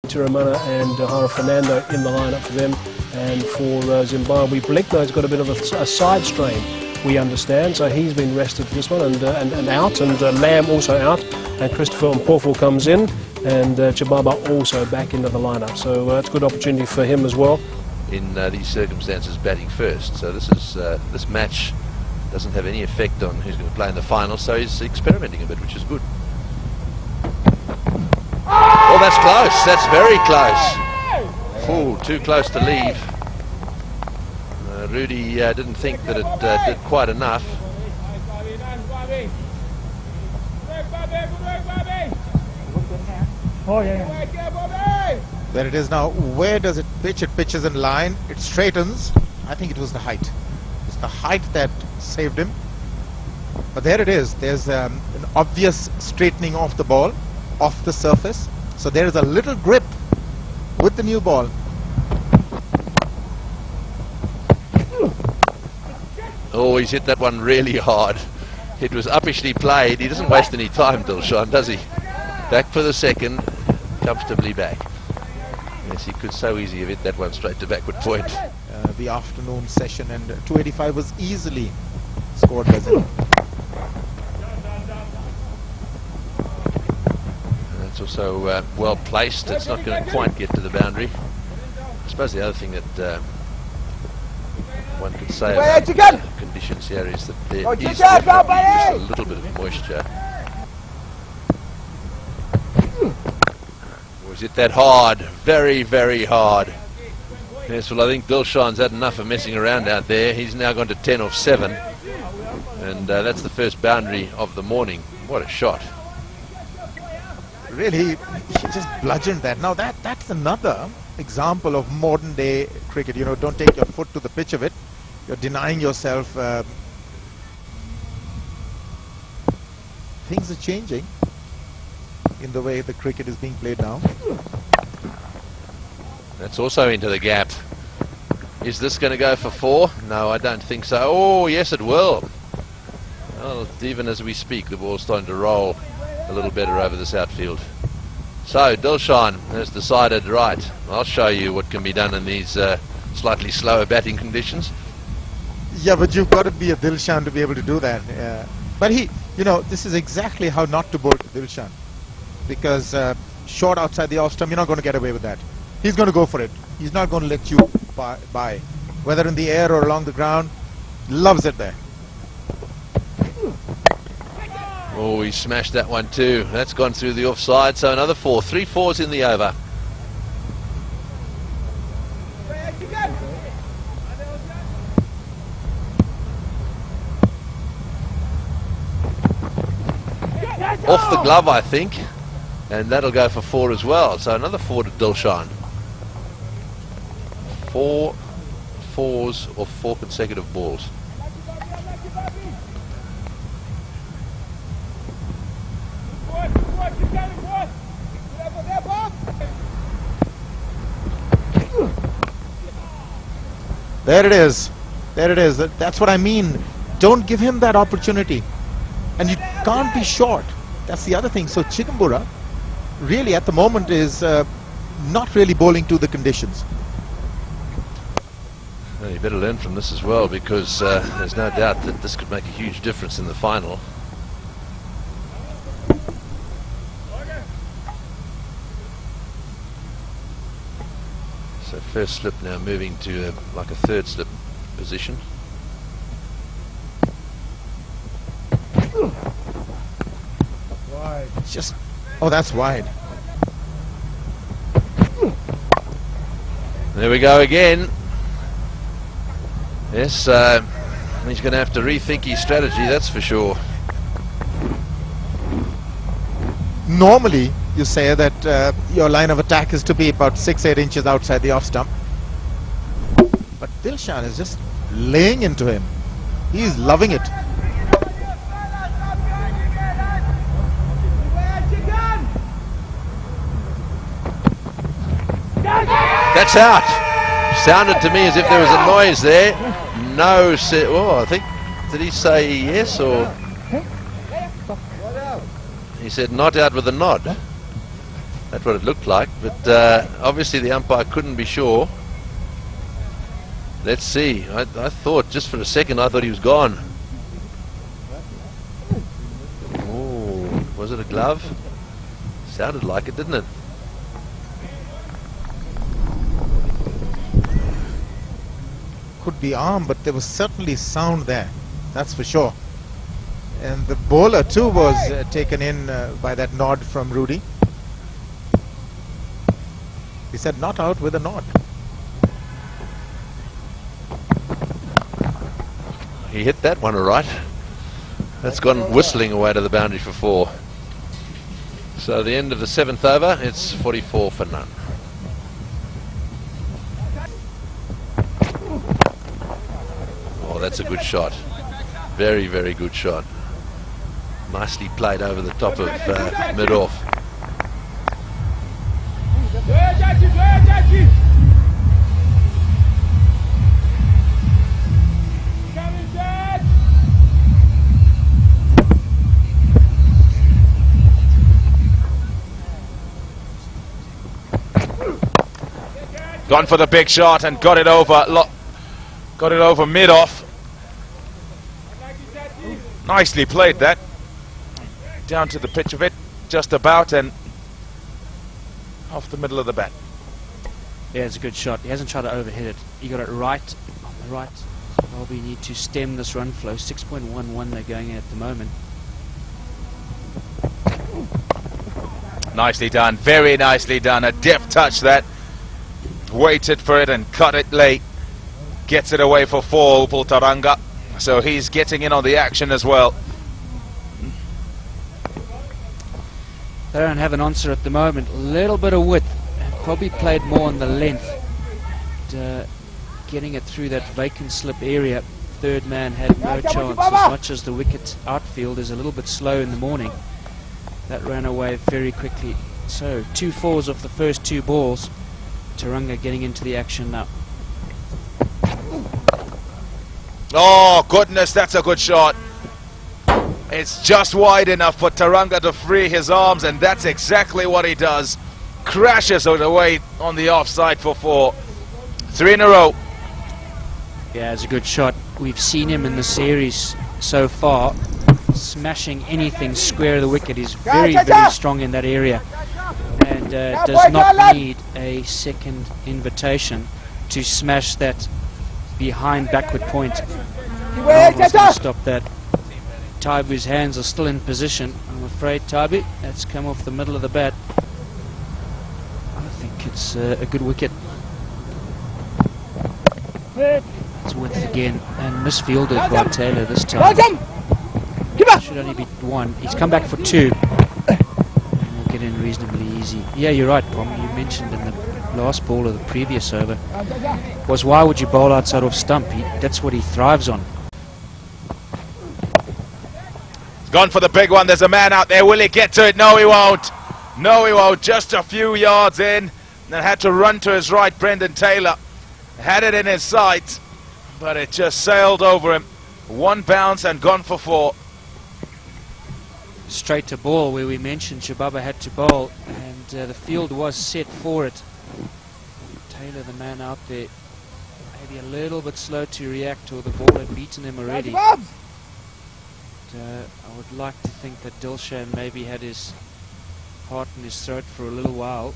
Tiramana and Hara Fernando in the lineup for them. And for Zimbabwe, Blekno's got a bit of a side strain, we understand, so he's been rested for this one and out, and Lamb also out, and Christopher Mpofu comes in, and Chibaba also back into the lineup. So it's a good opportunity for him as well. In these circumstances, batting first. So this match doesn't have any effect on who's going to play in the final, so he's experimenting a bit, which is good. Oh, that's close. That's very close. Oh, too close to leave. Rudy didn't think that it did quite enough. There it is now. Where does it pitch? It pitches in line. It straightens. I think it was the height. It's the height that saved him. But there it is. There's an obvious straightening of the ball off the surface. So there is a little grip with the new ball. Oh, he's hit that one really hard. It was uppishly played. He doesn't waste any time, Dilshan, does he? Back for the second, comfortably back. Yes, he could so easily have hit that one straight to backward point. The afternoon session, and 285 was easily scored by Zimbabwe. That's also well placed. It's not going to quite get to the boundary. I suppose the other thing that one could say about the conditions here is that there is just a little bit of moisture. Was it that hard? Very, very hard. Yes, well, I think Dilshan's had enough of messing around out there. He's now gone to 10 off 7. And that's the first boundary of the morning. What a shot. Really, he just bludgeoned that. Now that's another example of modern day cricket. You know, don't take your foot to the pitch of it. You're denying yourself. Things are changing in the way the cricket is being played now. That's also into the gap. Is this going to go for 4? No, I don't think so. Oh, yes, it will. Well, even as we speak, the ball's starting to roll a little better over this outfield. So, Dilshan has decided, right, I'll show you what can be done in these slightly slower batting conditions. Yeah, but you've got to be a Dilshan to be able to do that. Yeah. But you know, this is exactly how not to bowl to Dilshan. Because short outside the off stump, you're not going to get away with that. He's going to go for it. He's not going to let you by. Whether in the air or along the ground, loves it there. Oh, he smashed that one too. That's gone through the offside, so another 4. 3 4s in the over. Off the glove, I think. And that'll go for 4 as well. So another 4 to Dilshan. 4 4s or 4 consecutive balls. There it is. There it is. That's what I mean. Don't give him that opportunity. And you can't be short. That's the other thing. So Chigumbura really at the moment is not really bowling to the conditions. Well, you better learn from this as well, because there's no doubt that this could make a huge difference in the final. So first slip now moving to like a third slip position. Wide. Just, oh, that's wide. There we go again. Yes, he's going to have to rethink his strategy, that's for sure. Normally, you say that your line of attack is to be about 6-8 inches outside the off stump. But Dilshan is just laying into him. He's loving it. That's out. Sounded to me as if there was a noise there. No, oh, I think, did he say yes or? He said not out with a nod. That's what it looked like, but obviously the umpire couldn't be sure. Let's see. I thought, just for a second, I thought he was gone. Oh, was it a glove? Sounded like it, didn't it? Could be arm, but there was certainly sound there. That's for sure. And the bowler too was taken in by that nod from Rudy. He said not out with a nod. He hit that one all right. That's gone whistling away to the boundary for 4. So the end of the 7th over, it's 44 for none. Oh, that's a good shot. Very, very good shot. Nicely played over the top of mid-off. Gone for the big shot and got it over mid-off. Nicely played that. Down to the pitch of it, just about, and off the middle of the bat. Yeah, it's a good shot. He hasn't tried to overhit it. He got it right on the right. Well, we need to stem this run flow. 6.11 they're going at the moment. Nicely done, very nicely done. A deft touch that. Waited for it and cut it late. Gets it away for 4, Upul Taranga. So he's getting in on the action as well. They don't have an answer at the moment. A little bit of width. Probably played more on the length. And, getting it through that vacant slip area. Third man had no chance. As much as the wicket outfield is a little bit slow in the morning. That ran away very quickly. So 2 4s off the first 2 balls. Taranga getting into the action now. Oh goodness, that's a good shot. It's just wide enough for Taranga to free his arms, and that's exactly what he does. Crashes it away on the offside for 4. 3 in a row. Yeah, it's a good shot. We've seen him in the series so far smashing anything square of the wicket. He's very, very strong in that area, and does not need a second invitation to smash that behind backward point. Marvel's going to stop that. Taibu's hands are still in position. I'm afraid, Taibu, that's come off the middle of the bat. I think it's a good wicket. It's width again, and misfielded by Taylor this time. Should only be 1. He's come back for 2. And we'll get in reasonably easy. Yeah, you're right, Pom. You mentioned in the last ball of the previous over was why would you bowl outside off stump? That's what he thrives on. Gone for the big one. There's a man out there. Will he get to it? No, he won't. No, he won't. Just a few yards in. And had to run to his right, Brendan Taylor. Had it in his sight, but it just sailed over him. 1 bounce and gone for 4. Straight to ball, where we mentioned Shababa had to bowl, and the field was set for it. Taylor, the man out there, maybe a little bit slow to react, or the ball had beaten him already. I would like to think that Dilshan maybe had his heart in his throat for a little while.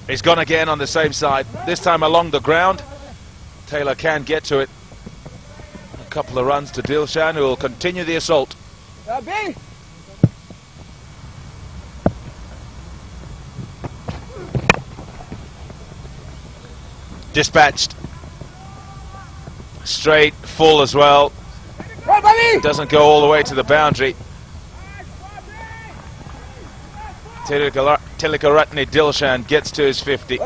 He's gone again on the same side, this time along the ground. Taylor can get to it. A couple of runs to Dilshan, who will continue the assault. Dispatched. Straight, full as well. Doesn't go all the way to the boundary. Tilakaratne Dilshan gets to his 50.